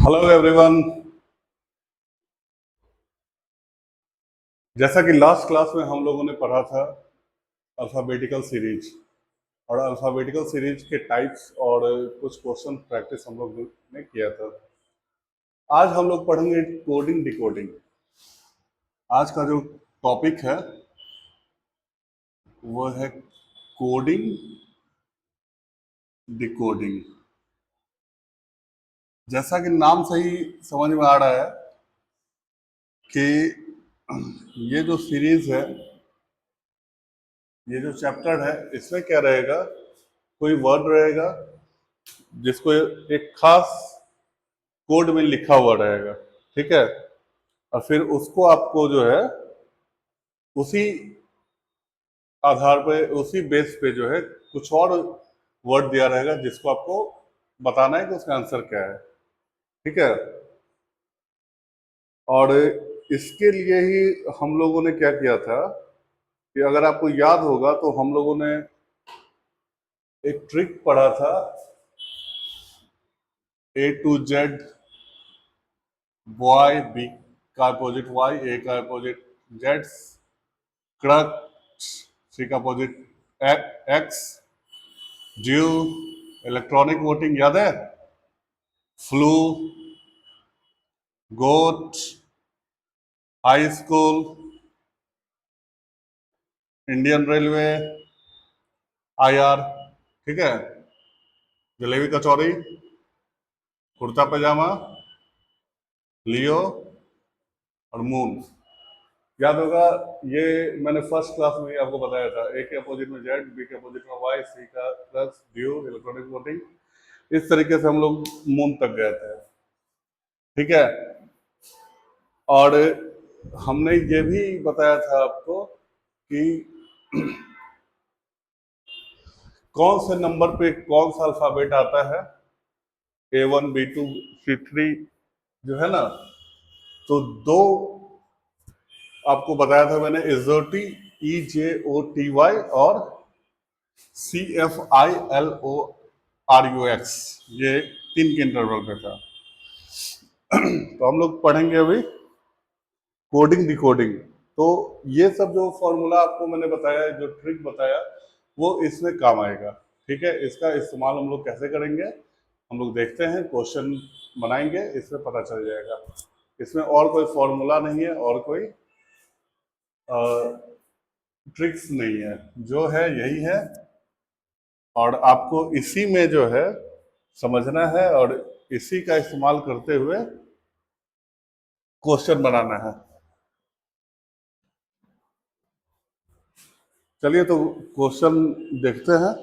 Hello everyone. जैसा कि last class में हम लोगों ने पढ़ा था अल्फ़ाबेटिकल सीरीज और अल्फ़ाबेटिकल सीरीज के टाइप्स और कुछ क्वेश्चन प्रैक्टिस हम लोग ने किया था। आज हम लोग पढ़ेंगे कोडिंग डिकोडिंग। आज का जो टॉपिक है वो है कोडिंग डिकोडिंग। जैसा कि नाम से ही समझ में आ रहा है कि ये जो सीरीज है, ये जो चैप्टर है, इसमें क्या रहेगा, कोई वर्ड रहेगा जिसको एक खास कोड में लिखा हुआ रहेगा। ठीक है। और फिर उसको आपको जो है उसी आधार पे, उसी बेस पे जो है कुछ और वर्ड दिया रहेगा जिसको आपको बताना है कि उसका आंसर क्या है। ठीक है। और इसके लिए ही हम लोगों ने क्या किया था कि अगर आपको याद होगा तो हम लोगों ने एक ट्रिक पढ़ा था, A to Z, boy, B का अपोजिट वाई, ए का अपोजिट जेड, क्रक, सी का अपोजिट एक्स, ड्यू, इलेक्ट्रॉनिक वोटिंग याद है, flu, goat, high school, Indian railway, IR. ठीक है। जलेबी कचौरी, कुर्ता पैजामा, लियो और मून। याद होगा, ये मैंने फर्स्ट क्लास में ही आपको बताया था। ए के अपोजिट में जेड, बी के अपोजिट में वाई, सी का प्लस, ड्यू, इलेक्ट्रॉनिक वोटिंग। इस तरीके से हम लोग मून तक गए थे। ठीक है। और हमने ये भी बताया था आपको कि कौन से नंबर पे कौन सा अल्फाबेट आता है, A1, B2, C3 जो है ना। तो दो आपको बताया था मैंने, EJOTY और CFILORUX। ये 3 के इंटरवल पे था। तो हम लोग पढ़ेंगे अभी कोडिंग डिकोडिंग। तो ये सब जो फॉर्मूला आपको मैंने बताया, जो ट्रिक बताया, वो इसमें काम आएगा। ठीक है। इसका इस्तेमाल हम लोग कैसे करेंगे, हम लोग देखते हैं, क्वेश्चन बनाएंगे, इसमें पता चल जाएगा। इसमें और कोई फॉर्मूला नहीं है और कोई ट्रिक्स नहीं है, जो है यही है। और आपको इसी में जो है समझना है और इसी का इस्तेमाल करते हुए क्वेश्चन बनाना है। चलिए तो क्वेश्चन देखते हैं।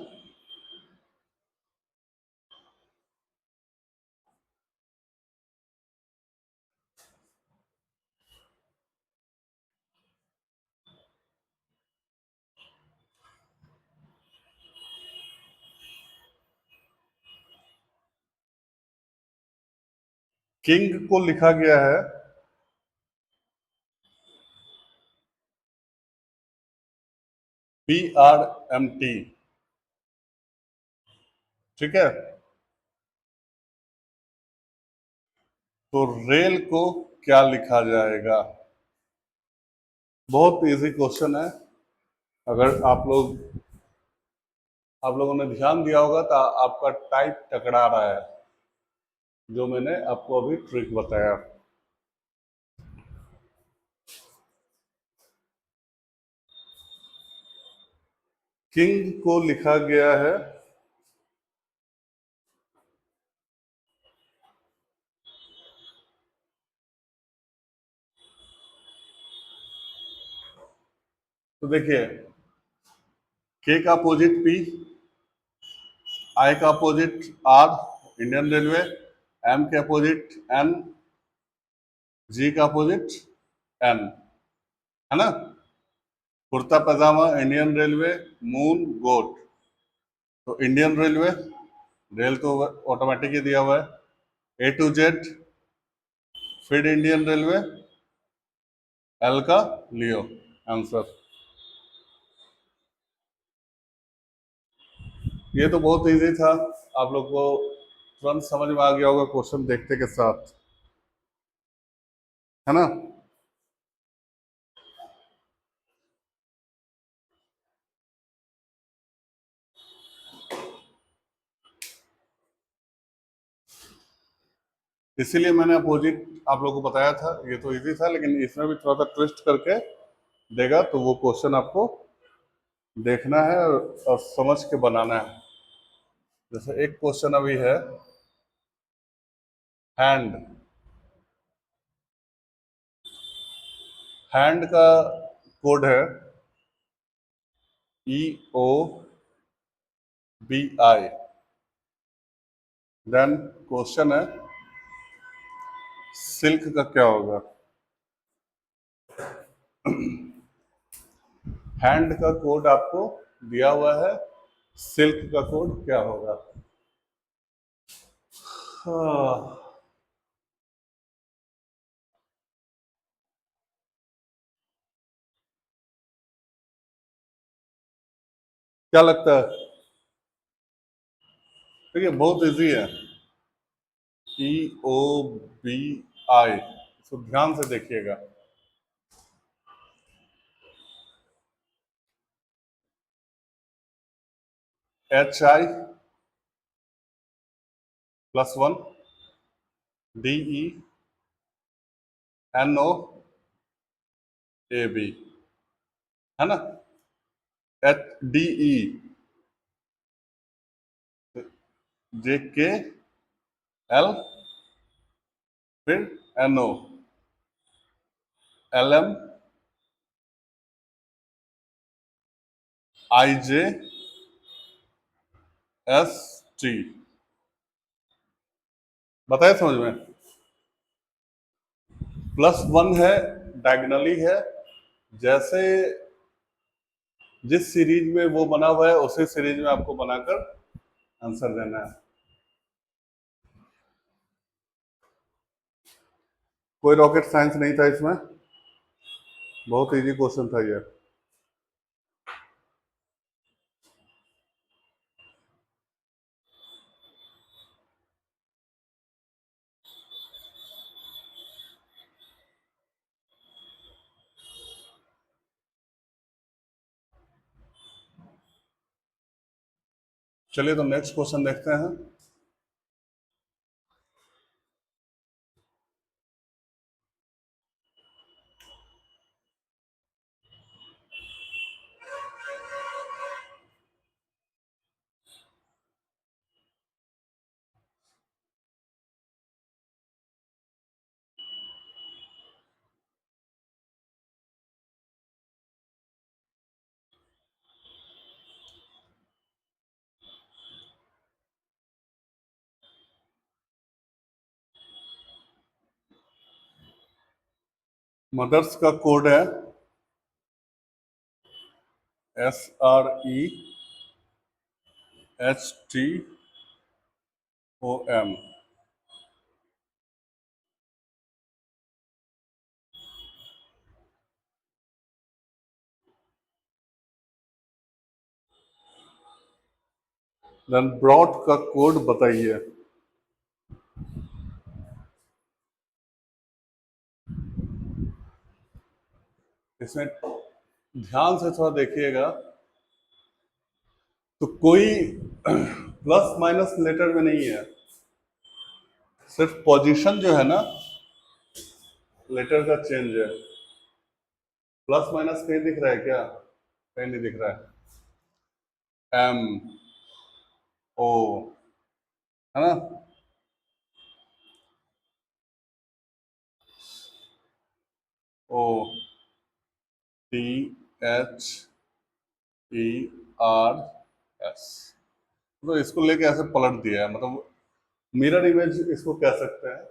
किंग को लिखा गया है PRMT। ठीक है। तो रेल को क्या लिखा जाएगा? बहुत इजी क्वेश्चन है। अगर आप लोगों ने ध्यान दिया होगा तो आपका टाइप टकरा रहा है, जो मैंने आपको अभी ट्रिक बताया। किंग को लिखा गया है तो देखिए, के का अपोजिट P, आई का opposite R, Indian railway, M के अपोजिट N, जी का अपोजिट N, है ना। Kurta pyjama, Indian railway, moon, goat. तो इंडियन रेलवे, रेल तो ऑटोमेटिक ही दिया हुआ है। A to Z, फिर इंडियन रेलवे, एल का लियो, आंसर। ये तो बहुत इजी था आप लोग को तुरंत समझ में आ गया होगा क्वेश्चन देखते के साथ, है ना। इसीलिए मैंने अपोजिट आप लोगों को बताया था, ये तो इजी था, लेकिन इसमें भी थोड़ा सा ट्विस्ट करके देगा, तो वो क्वेश्चन आपको देखना है और समझ के बनाना है। जैसे एक क्वेश्चन अभी है, हैंड। हैंड का कोड है EOBI। देन क्वेश्चन है सिल्क का क्या होगा। हैंड का कोड आपको दिया हुआ है, सिल्क का कोड क्या होगा। हाँ, क्या लगता है। देखिए बहुत इजी है, EOBI, इसको ध्यान से देखिएगा। HI+1 DENOAB, है ना। DE, JKL, फिर NO, LM, IJST। बताए समझ में। +1 है, डायगनली है, जैसे जिस सीरीज में वो बना हुआ है उसी सीरीज में आपको बनाकर आंसर देना है। कोई रॉकेट साइंस नहीं था इसमें, बहुत इजी क्वेश्चन था ये। चलिए तो नेक्स्ट क्वेश्चन देखते हैं। मदर्स का कोड है SREHTOM। देन ब्रॉड का कोड बताइए। इसमें ध्यान से थोड़ा देखिएगा, तो कोई प्लस माइनस लेटर में नहीं है, सिर्फ पोजीशन जो है ना लेटर का चेंज है। प्लस माइनस कहीं दिख रहा है क्या, कहीं नहीं दिख रहा है। MO, है ना। OTHERS, तो इसको लेके ऐसे पलट दिया है, मतलब मिरर इमेज इसको कह सकते हैं।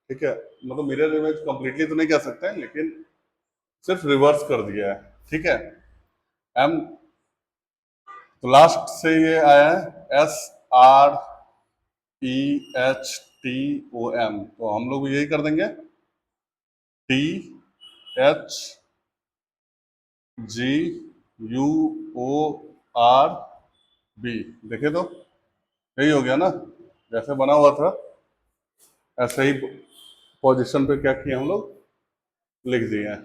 ठीक है, मतलब मिरर इमेज कंप्लीटली तो नहीं कह सकते हैं, लेकिन सिर्फ रिवर्स कर दिया है। ठीक है। एम, तो लास्ट से ये आया है SREHTOM, तो हम लोग यही कर देंगे, THGUORB। देखे तो यही हो गया ना। जैसे बना हुआ था ऐसे ही पोजीशन पे क्या किया हम लोग, लिख दिए हैं।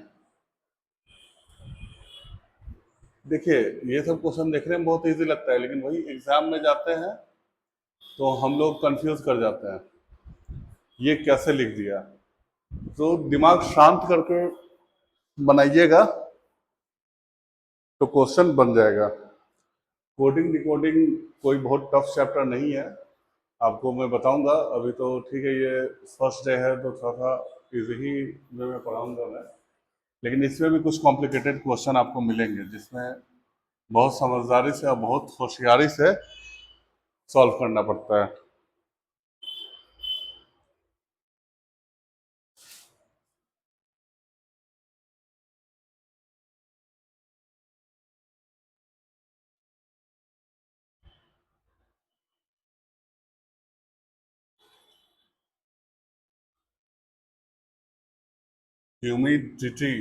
देखिए, ये सब क्वेश्चन देखने में बहुत इजी लगता है, लेकिन वही एग्जाम में जाते हैं तो हम लोग कंफ्यूज कर जाते हैं, ये कैसे लिख दिया। तो दिमाग शांत करके बनाइएगा तो क्वेश्चन बन जाएगा। कोडिंग डिकोडिंग कोई बहुत टफ चैप्टर नहीं है, आपको मैं बताऊंगा। अभी तो ठीक है, ये फर्स्ट डे है तो थोड़ा सा इजी ही मैं पढ़ाऊंगा मैं, लेकिन इसमें भी कुछ कॉम्प्लिकेटेड क्वेश्चन आपको मिलेंगे जिसमें बहुत समझदारी से और बहुत होशियारी से सॉल्व करना पड़ता है। ह्यूमिडिटी,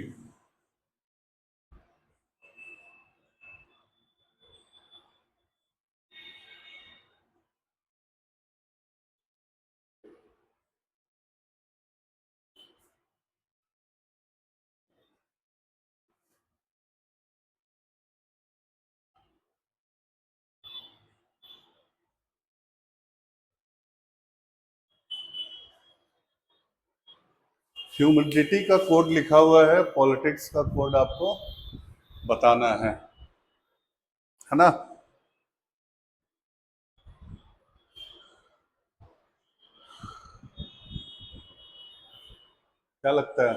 ह्यूमिडिटी का कोड लिखा हुआ है, पॉलिटिक्स का कोड आपको बताना है ना। क्या लगता है?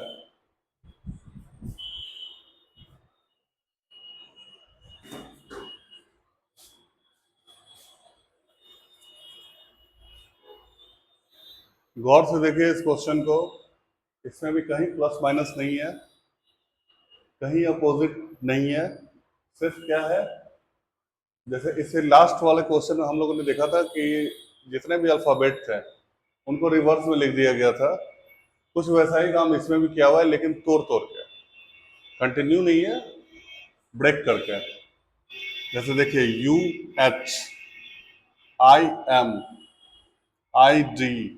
गौर से देखिए इस क्वेश्चन को, इसमें भी कहीं प्लस माइनस नहीं है, कहीं अपोजिट नहीं है। सिर्फ क्या है, जैसे इससे लास्ट वाले क्वेश्चन में हम लोगों ने देखा था कि जितने भी अल्फाबेट थे उनको रिवर्स में लिख दिया गया था। कुछ वैसा ही काम इसमें भी किया हुआ है, लेकिन तोड़ तोड़ के, कंटिन्यू नहीं है, ब्रेक करके। जैसे देखिए, U H, I am, I D,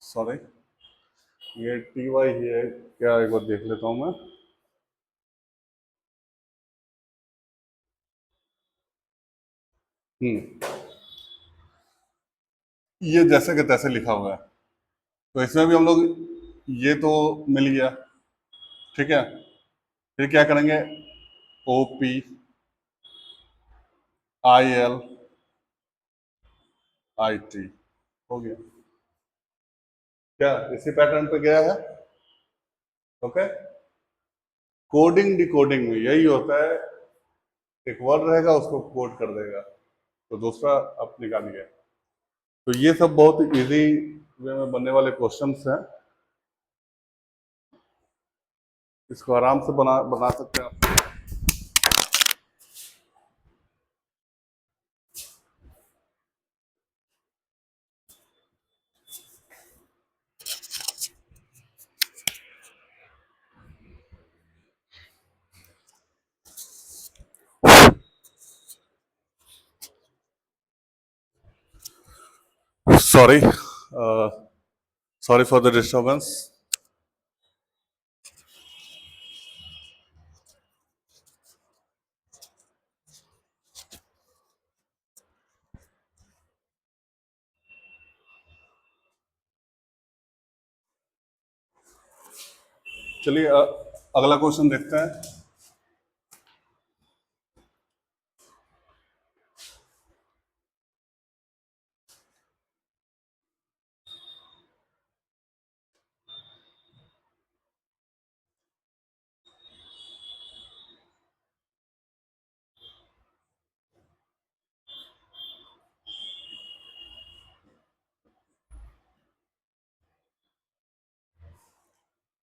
sorry ये टी वाई ही है क्या, एक बार देख लेता हूं मैं। हम्म, ये जैसे कि तैसे लिखा हुआ है, तो इसमें भी हम लोग ये तो मिल गया, ठीक है। फिर क्या करेंगे, O P I L I T, हो गया। क्या इसी पैटर्न पे गया है? ओके। कोडिंग डिकोडिंग में यही होता है, एक वर्ड रहेगा उसको कोड कर देगा, तो दूसरा आप निकालिए। तो ये सब बहुत इजी वे में बनने वाले क्वेश्चंस हैं, इसको आराम से बना बना सकते हैं आप। Sorry, sorry for the disturbance. चलिए अगला क्वेश्चन देखते हैं।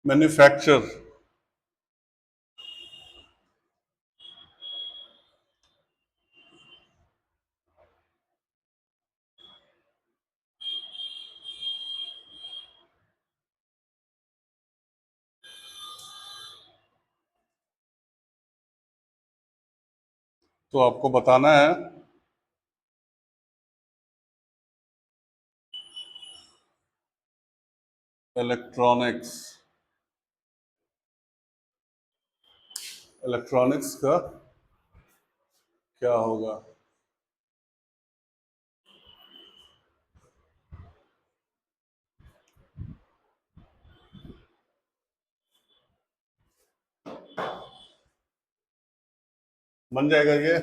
मैन्युफैक्चर, तो आपको बताना है इलेक्ट्रॉनिक्स, इलेक्ट्रॉनिक्स का क्या होगा? बन जाएगा ये?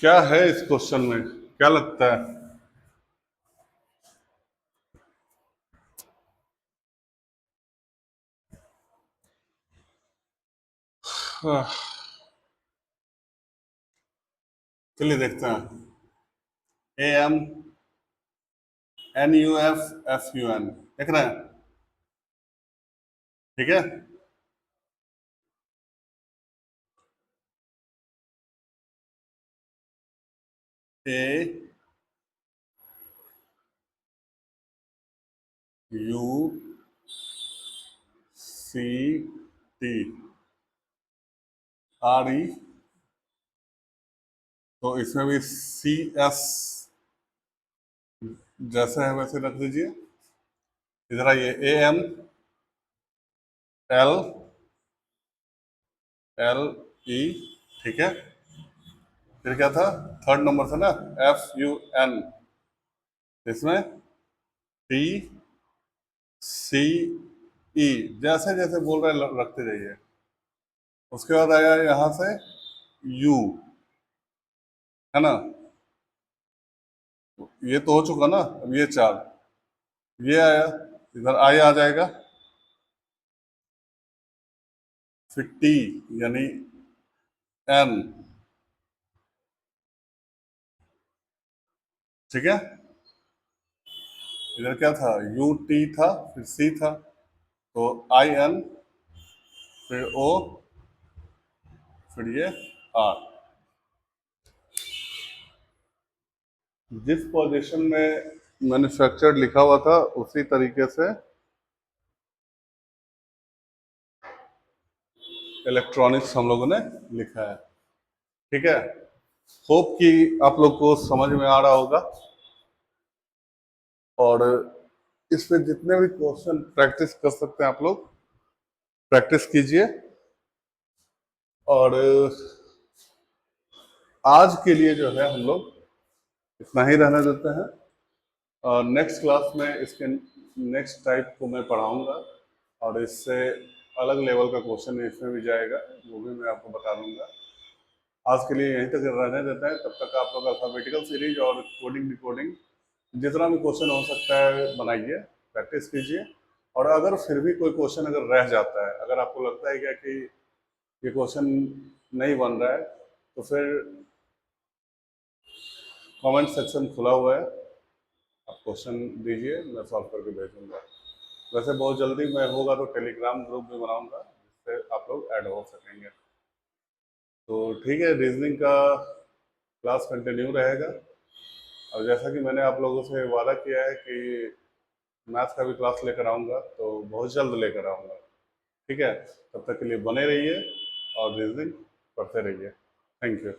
क्या है इस क्वेश्चन में, क्या लगता है? हाँ, चलिए देखते हैं। A M N U F F U N, देख रहे हैं? ठीक है। A U C T R E, तो इसमें भी सी एस जैसे है वैसे रख दीजिए। इधर आइए, A M L L E, ठीक है। फिर क्या था? थर्ड नंबर था ना, एफ यू एन, इसमें टी सी ई, जैसे जैसे बोल रहे हैं रखते जाइए। उसके बाद आया यहाँ से यू, है ना? ये तो हो चुका ना, अब ये चार, ये आया, इधर आई आ जाएगा। फिर टी यानी एन, ठीक है। इधर क्या था? यू टी था, फिर सी था, तो आई एन, फिर ओ, फिर ये आर। जिस पोजीशन में मैन्युफैक्चर्ड लिखा हुआ था उसी तरीके से इलेक्ट्रॉनिक्स हम लोगों ने लिखा है, ठीक है। होप कि आप लोग को समझ में आ रहा होगा, और इस पे जितने भी क्वेश्चन प्रैक्टिस कर सकते हैं आप लोग प्रैक्टिस कीजिए। और आज के लिए जो है हम लोग इतना ही रहने देते हैं। नेक्स्ट क्लास में इसके नेक्स्ट टाइप को मैं पढ़ाऊंगा, और इससे अलग लेवल का क्वेश्चन इसमें भी जाएगा, वो भी मैं आपको बता दूंगा। आज के लिए यहीं तक रहने देते हैं। तब तक आप लोग अल्फाबेटिकल सीरीज और कोडिंग डिकोडिंग जितना भी क्वेश्चन हो सकता है बनाइए, प्रैक्टिस कीजिए। और अगर फिर भी कोई क्वेश्चन अगर रह जाता है, अगर आपको लगता है क्या कि ये क्वेश्चन नहीं बन रहा है, तो फिर कमेंट सेक्शन खुला हुआ है, आप क्वेश्चन दीजिए, मैं सॉल्व करके भेजूंगा। वैसे बहुत जल्दी मैं होगा तो टेलीग्राम ग्रुप भी बनाऊंगा, जिससे आप लोग ऐड हो सकेंगे। तो ठीक है, रीजनिंग का क्लास कंटिन्यू रहेगा। और जैसा कि मैंने आप लोगों से वादा किया है कि मैथ का भी क्लास लेकर आऊँगा, तो बहुत जल्द लेकर आऊँगा, ठीक है। तब तक के लिए बने रहिए और रीजनिंग पढ़ते रहिए। Thank you.